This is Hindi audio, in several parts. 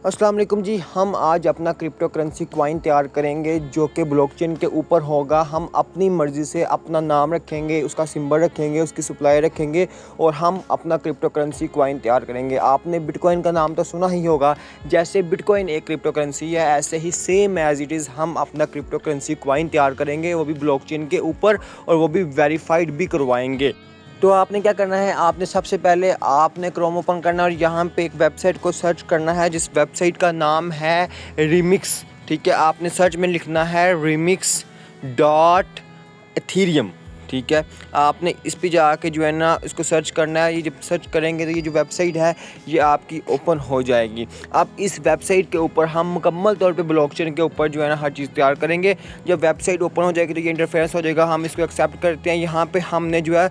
अस्सलाम वालेकुम जी। हम आज अपना क्रिप्टो करेंसी कॉइन तैयार करेंगे जो कि ब्लॉकचेन के ऊपर होगा। हम अपनी मर्ज़ी से अपना नाम रखेंगे, उसका सिंबल रखेंगे, उसकी सप्लाई रखेंगे और हम अपना क्रिप्टो करेंसी कॉइन तैयार करेंगे। आपने बिटकॉइन का नाम तो सुना ही होगा। जैसे बिटकॉइन एक क्रिप्टो करेंसी है, ऐसे ही सेम एज़ इट इज़ हम अपना क्रिप्टो करेंसी कॉइन तैयार करेंगे, वो भी ब्लॉकचेन के ऊपर, और वो भी वेरीफाइड भी करवाएंगे। तो आपने क्या करना है, आपने सबसे पहले आपने क्रोम ओपन करना है और यहाँ पे एक वेबसाइट को सर्च करना है जिस वेबसाइट का नाम है रिमिक्स। ठीक है, आपने सर्च में लिखना है रिमिक्स डॉट एथीरियम। ठीक है, आपने इस पे जाके जो है ना इसको सर्च करना है। ये जब सर्च करेंगे तो ये जो वेबसाइट है ये आपकी ओपन हो जाएगी। अब इस वेबसाइट के ऊपर हम मुकम्मल तौर पे ब्लॉकचेन के ऊपर जो है ना हर चीज़ तैयार करेंगे। जब वेबसाइट ओपन हो जाएगी तो ये इंटरफेरेंस हो जाएगा, हम इसको एक्सेप्ट करते हैं। यहाँ पे हमने जो है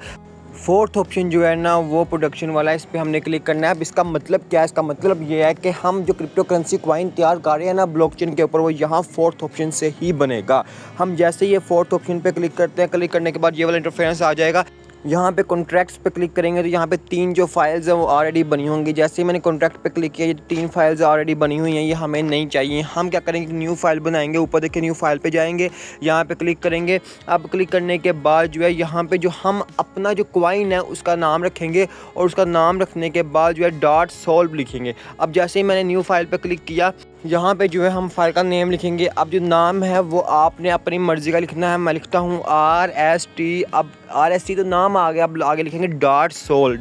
फोर्थ ऑप्शन जो है ना वो प्रोडक्शन वाला है, इस पर हमने क्लिक करना है। अब इसका मतलब क्या है, इसका मतलब ये है कि हम जो क्रिप्टो करेंसी कॉइन तैयार कर रहे हैं ना ब्लॉकचेन के ऊपर, वो यहाँ फोर्थ ऑप्शन से ही बनेगा। हम जैसे ये फोर्थ ऑप्शन पे क्लिक करते हैं, क्लिक करने के बाद ये वाला इंटरफेरेंस आ जाएगा। यहाँ पे कॉन्ट्रैक्ट्स पे क्लिक करेंगे तो यहाँ पे 3 जो फाइल्स हैं वो ऑलरेडी बनी होंगी। जैसे ही मैंने कॉन्ट्रैक्ट पे क्लिक किया, ये 3 फाइल्स ऑलरेडी बनी हुई हैं, ये हमें नहीं चाहिए। हम क्या करेंगे, न्यू फाइल बनाएंगे। ऊपर देखिए न्यू फाइल पे जाएंगे, यहाँ पे क्लिक करेंगे। अब क्लिक करने के बाद जो है यहाँ पे जो हम अपना जो कॉइन है उसका नाम रखेंगे और उसका नाम रखने के बाद जो है डॉट सोल्व लिखेंगे। अब जैसे ही मैंने न्यू फाइल पे क्लिक किया, यहाँ पे जो है हम फाइल का नेम लिखेंगे। अब जो नाम है वो आपने अपनी मर्ज़ी का लिखना है। मैं लिखता हूँ RST। अब RST तो नाम आ गया, अब आगे लिखेंगे डॉट सोल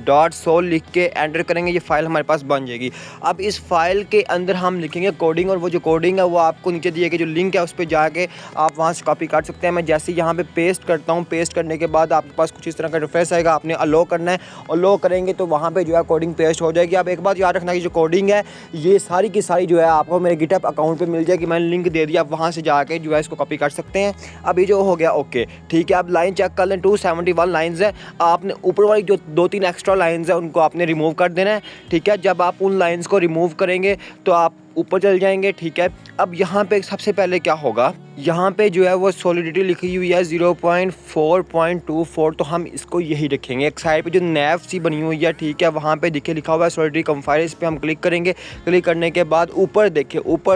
लिख के एंटर करेंगे, ये फ़ाइल हमारे पास बन जाएगी। अब इस फाइल के अंदर हम लिखेंगे कोडिंग, और वो जो कोडिंग है वो आपको नीचे दिए गए जो लिंक है उस पर जाके आप वहाँ से कॉपी कर सकते हैं। मैं जैसे यहाँ पे पेस्ट करता हूँ, पेस्ट करने के बाद आपके पास कुछ इस तरह का इंटरफेस आएगा। आपने अलो करना है, अलो करेंगे तो वहाँ पे जो है कोडिंग पेस्ट हो जाएगी। अब एक बात याद रखना कि जो कोडिंग है ये सारी की सारी जो है आपको मेरे गिटहब अकाउंट पे मिल जाएगी। मैंने लिंक दे दिया, आप वहाँ से जाके जो है इसको कॉपी कर सकते हैं। अब ये जो हो गया ओके, ठीक है। अब लाइन चेक कर लें, 271 लाइन्स है। आपने ऊपर वाली जो 2-3 एक्स्ट्रा लाइन्स है उनको आपने रिमूव कर देना है। ठीक है, जब आप उन लाइन्स को रिमूव करेंगे तो आप ऊपर चल जाएंगे। ठीक है, अब यहाँ पे सबसे पहले क्या होगा, यहाँ पे जो है वो सॉलिडिटी लिखी हुई है 0.4.24, तो हम इसको यही रखेंगे। एक साइड पे जो नैव सी बनी हुई है, ठीक है, वहाँ पे दिखे लिखा हुआ है सॉलिडिटी कंपाइलर, इस पर हम क्लिक करेंगे। क्लिक करने के बाद ऊपर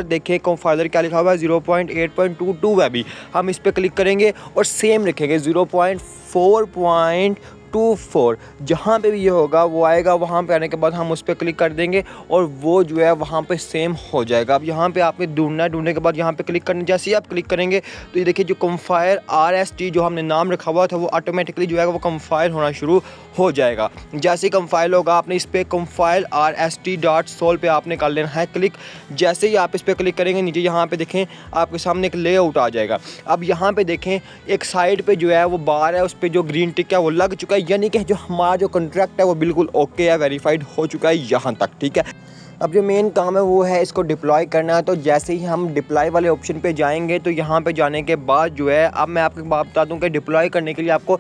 देखें कंपाइलर क्या लिखा हुआ है 0.8.22 है। अभी हम इस पर क्लिक करेंगे और सेम रखेंगे 0.4.24। जहाँ पे भी ये होगा वो आएगा, वहाँ पे आने के बाद हम उस पर क्लिक कर देंगे और वो जो है वहाँ पे सेम हो जाएगा। अब यहाँ पे आपने ढूंढने के बाद यहाँ पे क्लिक करने, जैसे ही आप क्लिक करेंगे तो ये देखिए जो कंपाइलर RST जो हमने नाम रखा हुआ था वो ऑटोमेटिकली जो है वो कंपाइल होना शुरू हो जाएगा। जैसे ही कंपाइल होगा आपने इस पर कंपाइल RST.sol पे आपने कर लेना है क्लिक। जैसे ही आप इस पर क्लिक करेंगे, नीचे यहाँ पे देखें आपके सामने एक लेआउट आ जाएगा। अब यहाँ पे देखें एक साइड पे जो है वो बार है, उस पर जो ग्रीन टिक है वो लग चुका है, यानी कि जो हमारा जो कॉन्ट्रैक्ट है वो बिल्कुल ओके है, वेरीफाइड हो चुका है यहाँ तक। ठीक है, अब जो मेन काम है वो है इसको डिप्लॉय करना है। तो जैसे ही हम डिप्लॉय वाले ऑप्शन पे जाएंगे तो यहाँ पे जाने के बाद जो है, अब मैं आपको बता दूँ कि डिप्लॉय करने के लिए आपको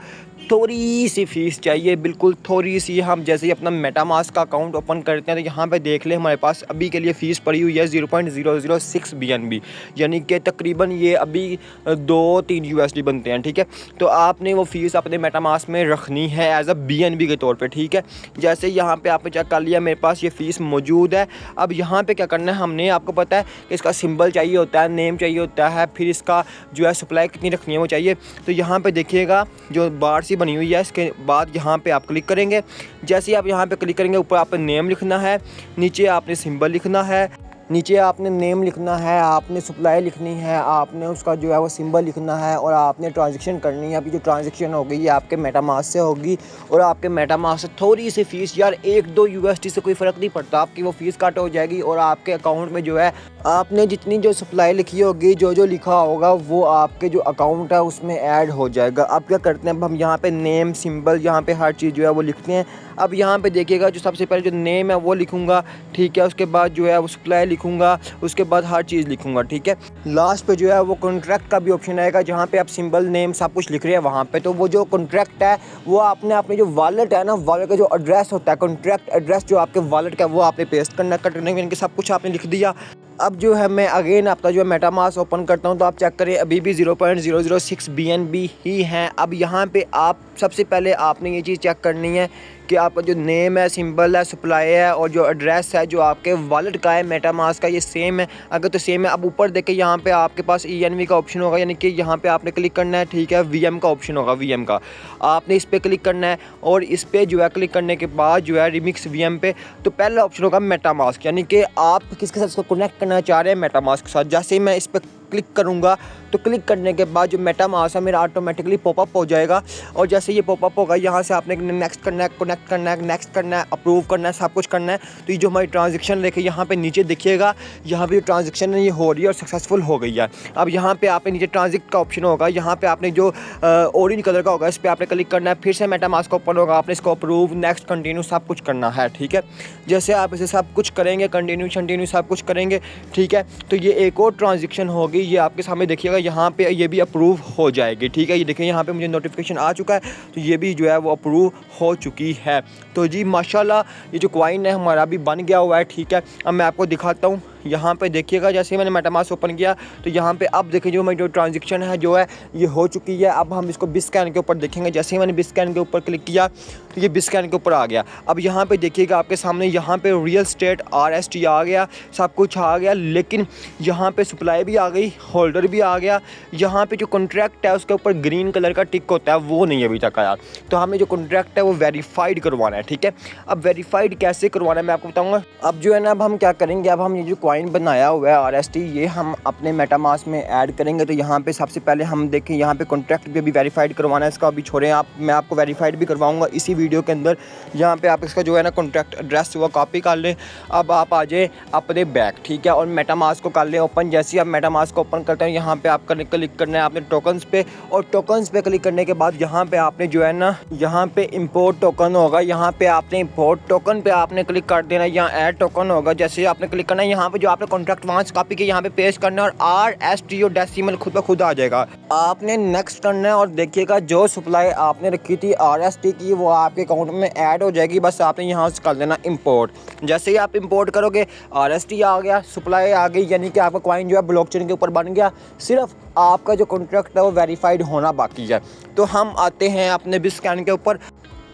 थोड़ी सी फ़ीस चाहिए, बिल्कुल थोड़ी सी। हम जैसे ही अपना मेटामास्क का अकाउंट ओपन करते हैं तो यहाँ पे देख लें हमारे पास अभी के लिए फ़ीस पड़ी हुई है 0.006 BNB, यानी कि तकरीबन ये अभी 2-3 USD बनते हैं। ठीक है, तो आपने वो फ़ीस अपने मेटामास्क में रखनी है एज अ BNB के तौर पे। ठीक है, जैसे यहाँ पे आपने चेक कर लिया मेरे पास ये फ़ीस मौजूद है। अब यहाँ पे क्या करना है, हमने आपको पता है कि इसका सिंबल चाहिए होता है, नेम चाहिए होता है, फिर इसका जो है सप्लाई कितनी रखनी है वो चाहिए। तो यहाँ पे देखिएगा जो बार सी बनी हुई है, इसके बाद यहाँ पे आप क्लिक करेंगे। जैसे ही आप यहाँ पे क्लिक करेंगे, ऊपर आपने नेम लिखना है, नीचे आपने सिंबल लिखना है, नीचे आपने नेम लिखना है, आपने सप्लाई लिखनी है, आपने उसका जो है वो सिंबल लिखना है और आपने ट्रांजैक्शन करनी है। अभी जो ट्रांजैक्शन होगी ये आपके मेटामास्क से होगी और आपके मेटामास्क से थोड़ी सी फ़ीस, यार 1-2 USD से कोई फ़र्क नहीं पड़ता, आपकी वो फ़ीस कट हो जाएगी और आपके अकाउंट में जो है आपने जितनी जो सप्लाई लिखी होगी, जो लिखा होगा वो आपके जो अकाउंट है उसमें ऐड हो जाएगा। अब क्या करते हैं, अब हम यहाँ पे नेम सिंबल यहाँ पे हर चीज़ जो है वो लिखते हैं। अब यहाँ पे देखिएगा जो सबसे पहले जो नेम है वो लिखूँगा, ठीक है, उसके बाद जो है वो सप्लाई लिखूँगा, उसके बाद हर चीज़ लिखूँगा। ठीक है, लास्ट पे जो है वो कॉन्ट्रैक्ट का भी ऑप्शन आएगा, जहाँ पे आप सिंबल नेम सब कुछ लिख रहे हैं वहाँ पे। तो वो जो कॉन्ट्रैक्ट है वो आपने अपने जो वॉलेट है ना, वॉलेट का जो एड्रेस होता है, कॉन्ट्रैक्ट एड्रेस जो आपके वॉलेट का, वो आपने पेस्ट करना, करने के सब कुछ आपने लिख दिया। अब जो है मैं अगेन आपका जो है मेटामास्क ओपन करता हूँ तो आप चेक करें अभी भी 0.006 BNB ही हैं। अब यहाँ पे आप सबसे पहले आपने ये चीज़ चेक करनी है कि आपका जो नेम है, सिंबल है, सप्लाई है और जो एड्रेस है जो आपके वॉलेट का है मेटामास्क का, ये सेम है। अगर तो सेम है, अब ऊपर देखें यहाँ पे आपके पास ENV का ऑप्शन होगा, यानी कि यहाँ पे आपने क्लिक करना है, ठीक है। VM का ऑप्शन होगा, VM का आपने इस पर क्लिक करना है और इस पर जो है क्लिक करने के बाद जो है रिमिक्स VM पे, तो पहला ऑप्शन होगा मेटामास्क, यानी कि आप किसके साथ इसको कनेक्ट करना चाह रहे हैं, मेटामास्क के साथ। जैसे ही मैं इस पर क्लिक करूंगा तो क्लिक करने के बाद जो मेटामास्क है मेरा ऑटोमेटिकली पॉपअप हो जाएगा। और जैसे ये पॉपअप होगा यहाँ से आपने नेक्स्ट करना है, कनेक्ट करना है, नेक्स्ट करना है, अप्रूव करना है, सब कुछ करना है। तो ये जो हमारी ट्रांजेक्शन देखिए यहाँ पे नीचे देखिएगा, यहाँ पे जो ट्रांजेक्शन है ये हो रही है और सक्सेसफुल हो गई है। अब यहाँ पे आपने नीचे ट्रांजेक्ट का ऑप्शन होगा, यहाँ पे आपने जो ऑरेंज कलर का होगा इस पर आपने क्लिक करना है, फिर से मेटामास्क ओपन होगा, आपने इसको अप्रूव, नेक्स्ट, कंटिन्यू सब कुछ करना है, ठीक है। जैसे आप इसे सब कुछ करेंगे, कंटिन्यू सब कुछ करेंगे, ठीक है, तो ये एक और ट्रांजेक्शन होगी, ये आपके सामने देखिएगा, यहाँ पे ये भी अप्रूव हो जाएगी, ठीक है। ये देखिए यहाँ पे मुझे नोटिफिकेशन आ चुका है, तो ये भी जो है वो अप्रूव हो चुकी है। तो जी माशाल्लाह ये जो कॉइन है हमारा भी बन गया हुआ है, ठीक है। अब मैं आपको दिखाता हूँ, यहाँ पे देखिएगा, जैसे ही मैंने मेटामास्क ओपन किया तो यहाँ पे अब देखिए जो मेरी जो ट्रांजेक्शन है जो है ये हो चुकी है। अब हम इसको बिस्कैन के ऊपर देखेंगे। जैसे ही मैंने बिस्कैन के ऊपर क्लिक किया तो ये बिस्कैन के ऊपर आ गया। अब यहाँ पे देखिएगा आपके सामने, यहाँ पे रियल स्टेट RST आ गया, सब कुछ आ गया, लेकिन यहाँ पे सप्लाई भी आ गई, होल्डर भी आ गया। यहाँ पे जो कॉन्ट्रैक्ट है उसके ऊपर ग्रीन कलर का टिक होता है, वो नहीं अभी तक आया। तो हमें जो कॉन्ट्रैक्ट है वो वेरीफाइड करवाना है, ठीक है। अब वेरीफाइड कैसे करवाना है मैं आपको बताऊँगा। अब जो है ना, अब हम क्या करेंगे, अब हम ये जो कॉइन बनाया हुआ है RST, ये हम अपने मेटामास्क में ऐड करेंगे। तो यहाँ पे सबसे पहले हम देखें, यहाँ पे कॉन्ट्रैक्ट भी अभी वेरीफाइड करवाना है, इसका अभी छोड़ें आप, मैं आपको वेरीफाइड भी करवाऊंगा इसी वीडियो के अंदर। यहाँ पे आप इसका जो है ना कॉन्ट्रैक्ट एड्रेस वो कॉपी कर लें। अब आप आ जाए अपने बैक, ठीक है, और मेटामास्क को कर लें ओपन। जैसे ही आप मेटामास्क को ओपन करते हैं यहाँ पे आपका क्लिक करना है आपने टोकन्स पे, और टोकन्स पे क्लिक करने के बाद यहाँ पे आपने जो है ना, यहाँ पे इंपोर्ट टोकन होगा, यहाँ पे आपने इंपोर्ट टोकन पे आपने क्लिक कर देना, यहाँ ऐड टोकन होगा। जैसे आपने क्लिक करना है, यहाँ पे जो आपने कॉन्ट्रैक्ट वहाँ से कॉपी के यहाँ पे पेस्ट करना है और RST और डेसिमल खुद ब खुद आ जाएगा। आपने नेक्स्ट करना है और देखिएगा जो सप्लाई आपने रखी थी RST की वो आपके अकाउंट में ऐड हो जाएगी। बस आपने यहाँ से कर देना इंपोर्ट। जैसे ही आप इंपोर्ट करोगे RST आ गया, सप्लाई आ गई, यानी कि आपका कॉइन जो है ब्लॉकचेन के ऊपर बन गया। सिर्फ आपका जो कॉन्ट्रैक्ट है वो वेरीफाइड होना बाकी है। तो हम आते हैं अपने बिस्कैन के ऊपर।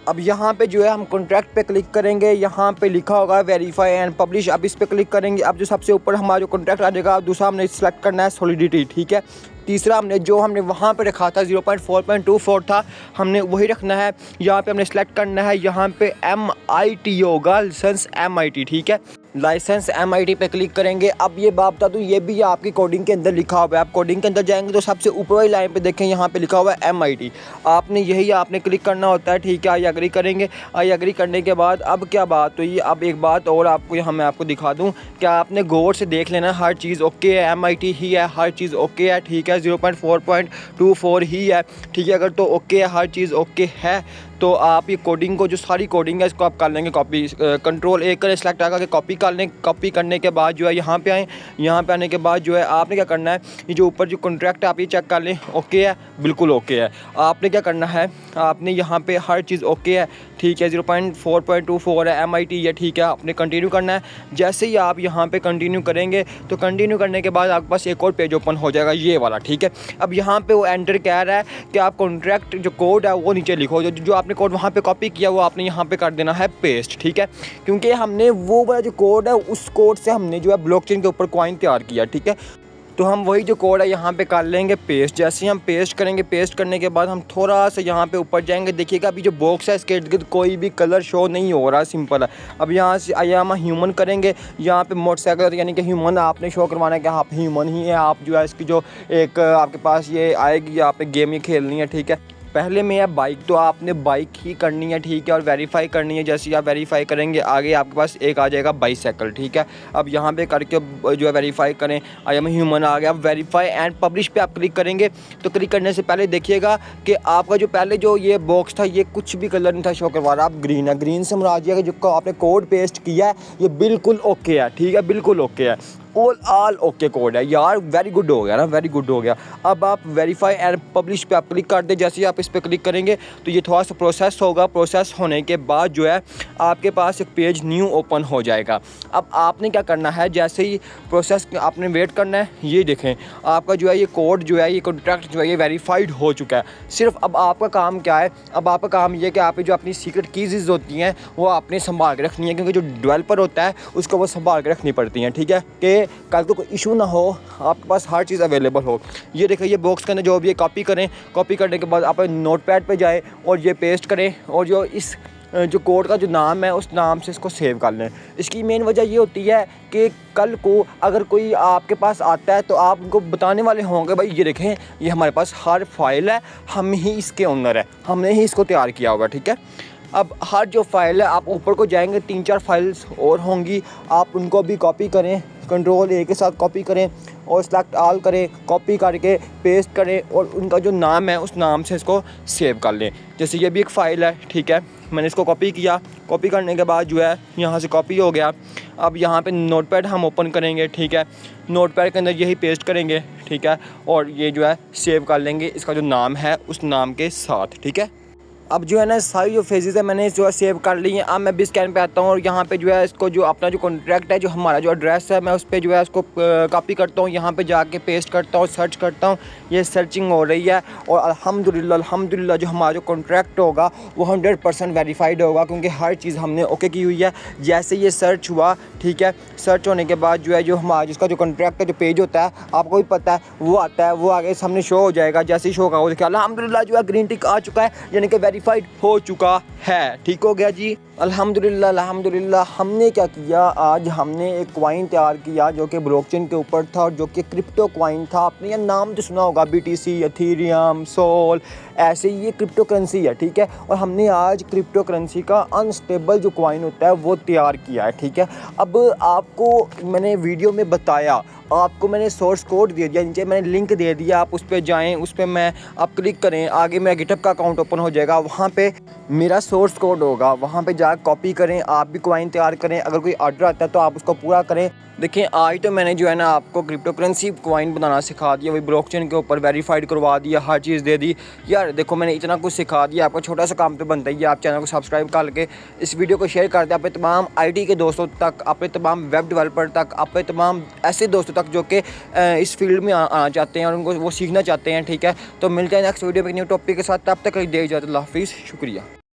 अब यहाँ पे जो है हम कॉन्ट्रैक्ट पे क्लिक करेंगे, यहाँ पे लिखा होगा वेरीफाई एंड पब्लिश, अब इस पे क्लिक करेंगे। अब जो सबसे ऊपर हमारा जो कॉन्ट्रैक्ट आ जाएगा, दूसरा हमने सेलेक्ट करना है सॉलिडिटी, ठीक है। तीसरा हमने जो हमने वहाँ पे रखा था 0.4.24 था, हमने वही रखना है। यहाँ पे हमने सेलेक्ट करना है, यहाँ पे MIT होगा, लाइसेंस MIT, ठीक है, लाइसेंस MIT पे क्लिक करेंगे। अब ये बात बता दूँ, ये भी आपकी कोडिंग के अंदर लिखा हुआ है। आप कोडिंग के अंदर जाएंगे तो सबसे ऊपर वाली लाइन पे देखें, यहाँ पे लिखा हुआ है MIT, आपने यही आपने क्लिक करना होता है, ठीक है। आई एग्री करेंगे। आई एग्री करने के बाद अब क्या बात हुई, अब एक बात और आपको यहाँ मैं आपको दिखा दूँ, क्या आपने गौर से देख लेना, हर चीज़ ओके है, MIT ही है, हर चीज़ ओके है, ठीक है, 0.4.24 ही है, ठीक है। अगर तो ओके है, हर चीज़ ओके है, तो आप ये कोडिंग को, जो सारी कोडिंग है इसको आप कर लेंगे कॉपी, कंट्रोल-A करें, सेलेक्ट आकर कॉपी कर लें। कॉपी करने के बाद जो है यहाँ पे आएँ, यहाँ पे आने के बाद जो है आपने क्या करना है, ये जो ऊपर जो कॉन्ट्रैक्ट आप ये चेक कर लें, ओके है, बिल्कुल ओके है। आपने क्या करना है, आपने यहाँ पे हर चीज़ ओके है, ठीक है, 0.4.24 है, MIT है, ठीक है, आपने कंटिन्यू करना है। जैसे ही आप यहाँ पे कंटिन्यू करेंगे तो कंटिन्यू करने के बाद आपके पास एक और पेज ओपन हो जाएगा, ये वाला, ठीक है। अब यहाँ पे वो एंटर कह रहा है कि आप कॉन्ट्रैक्ट जो कोड है वो नीचे लिखो, जो आपने कोड वहाँ पे कॉपी किया वो आपने यहाँ पे कर देना है पेस्ट, ठीक है। क्योंकि हमने वो वाला जो कोड है उस कोड से हमने जो है ब्लॉकचेन के ऊपर कॉइन तैयार किया, ठीक है। तो हम वही जो कोड है यहाँ पे कर लेंगे पेस्ट। जैसे ही हम पेस्ट करेंगे, पेस्ट करने के बाद हम थोड़ा सा यहाँ पे ऊपर जाएंगे, देखिएगा अभी जो बॉक्स है इसके इर्द गिर्द कोई भी कलर शो नहीं हो रहा, सिंपल है। अब यहाँ से हम ह्यूमन करेंगे, यहाँ पे मोटरसाइकिल यानी कि ह्यूमन आपने शो करवाना है कि आप ह्यूमन ही है। आप जो है इसकी जो एक आपके पास ये आएगी, आप एक गेम ही खेलनी है, ठीक है। पहले में है बाइक, तो आपने बाइक ही करनी है, ठीक है, और वेरीफाई करनी है। जैसे ही आप वेरीफाई करेंगे आगे आपके पास एक आ जाएगा बाईसाइकिल, ठीक है। अब यहाँ पे करके जो है वेरीफाई करें, आई एम ह्यूमन आ गया। अब वेरीफाई एंड पब्लिश पे आप क्लिक करेंगे, तो क्लिक करने से पहले देखिएगा कि आपका जो पहले जो ये बॉक्स था ये कुछ भी कलर नहीं था शो करवा रहा, आप ग्रीन है, ग्रीन से मुराद ये है कि जो आपने कोड पेस्ट किया है ये बिल्कुल ओके है, ठीक है, बिल्कुल ओके है। ऑल ओके कोड है यार, वेरी गुड हो गया ना, वेरी गुड हो गया। अब आप वेरीफाई एंड पब्लिश पे आप क्लिक कर दें। जैसे ही आप इस पर क्लिक करेंगे तो ये थोड़ा सा प्रोसेस होगा। प्रोसेस होने के बाद जो है आपके पास एक पेज न्यू ओपन हो जाएगा। अब आपने क्या करना है, जैसे ही प्रोसेस आपने वेट करना है। ये देखें आपका जो है ये कोड जो है, ये कॉन्ट्रैक्ट जो है ये वेरीफाइड हो चुका है। सिर्फ अब आपका काम क्या है, अब आपका काम ये है कि आप जो अपनी सीक्रेट कीज़ होती हैं वो आपने संभाल के रखनी है, क्योंकि जो डेवलपर होता है उसको वो संभाल के रखनी पड़ती हैं, ठीक है, कि कल को कोई इशू ना हो, आपके पास हर चीज़ अवेलेबल हो। ये देखिए ये बॉक्स के अंदर जो भी है कॉपी करें, कॉपी करने के बाद आप नोटपैड पे जाएं और ये पेस्ट करें और जो इस जो कोड का जो नाम है उस नाम से इसको सेव कर लें। इसकी मेन वजह ये होती है कि कल को अगर कोई आपके पास आता है तो आप उनको बताने वाले होंगे भाई ये देखें ये हमारे पास हर फाइल है, हम ही इसके ओनर है, हमने ही इसको तैयार किया होगा, ठीक है। अब हर जो फाइल है आप ऊपर को जाएंगे 3-4 फाइल्स और होंगी, आप उनको भी कॉपी करें, कंट्रोल ए के साथ कॉपी करें और सेलेक्ट ऑल करें, कॉपी करके पेस्ट करें और उनका जो नाम है उस नाम से इसको सेव कर लें। जैसे ये भी एक फ़ाइल है, ठीक है, मैंने इसको कॉपी किया, कॉपी करने के बाद जो है यहाँ से कॉपी हो गया। अब यहाँ पे नोटपैड हम ओपन करेंगे, ठीक है, नोटपैड के अंदर यही पेस्ट करेंगे, ठीक है, और ये जो है सेव कर लेंगे इसका जो नाम है उस नाम के साथ, ठीक है। अब जो है ना सारी जो फेजेज़ है मैंने जो है सेव कर ली हैं। अब मैं भी स्कैन पे आता हूँ और यहाँ पे जो है इसको जो अपना जो कॉन्ट्रैक्ट है, जो हमारा जो एड्रेस है, मैं उस पर जो है इसको कॉपी करता हूँ, यहाँ पे जाके पेस्ट करता हूँ, सर्च करता हूँ, ये सर्चिंग हो रही है और अल्हम्दुलिल्लाह जो हमारा जो कॉन्ट्रैक्ट होगा वो 100% वेरीफाइड होगा, क्योंकि हर चीज़ हमने ओके की हुई है। जैसे ये सर्च हुआ, ठीक है, सर्च होने के बाद जो है जो हमारा जिसका जो कॉन्ट्रैक्ट का जो पेज होता है आपको भी पता है वो आता है, वो आगे सामने शो हो जाएगा। जैसे ही शो होगा वो देखिए अल्हम्दुलिल्लाह जो है ग्रीन टिक आ चुका है, यानी कि वेरीफाइड हो चुका है। ठीक हो गया जी, अल्हम्दुलिल्लाह। हमने क्या किया, आज हमने एक कॉइन तैयार किया जो कि ब्लॉकचेन के ऊपर था और जो कि क्रिप्टो कॉइन था। आपने ये नाम तो सुना होगा, BTC, एथेरियम, सोल, ऐसे ये क्रिप्टो करेंसी है, ठीक है। और हमने आज क्रिप्टो करेंसी का अनस्टेबल जो कॉइन होता है वो तैयार किया है, ठीक है। अब आपको मैंने वीडियो में बताया, आपको मैंने सोर्स कोड दे दिया, नीचे मैंने लिंक दे दिया, आप उस पर जाएँ, उस पर मैं आप क्लिक करें, आगे मेरा गिटहब का अकाउंट ओपन हो जाएगा, वहाँ पे मेरा सोर्स कोड होगा, वहाँ पे जाकर कॉपी करें, आप भी कॉइन तैयार करें। अगर कोई ऑर्डर आता है तो आप उसको पूरा करें। देखिए आज तो मैंने जो है ना आपको क्रिप्टो करेंसी कॉइन बनाना सिखा दिया, वही ब्लॉकचेन के ऊपर वेरीफाइड करवा दिया, हर चीज़ दे दी यार। देखो मैंने इतना कुछ सिखा दिया, आपको छोटा सा काम तो बनता ही है, आप चैनल को सब्सक्राइब करके इस वीडियो को शेयर कर दें अपने तमाम IT के दोस्तों तक, अपने तमाम वेब डेवलपर तक, अपने तमाम ऐसे दोस्तों तक जो कि इस फील्ड में आना चाहते हैं और उनको वो सीखना चाहते हैं, ठीक है। तो मिलते हैं नेक्स्ट वीडियो में न्यू टॉपिक के साथ, तब तक दे इजाज़त, अल्लाह हाफिज़, शुक्रिया।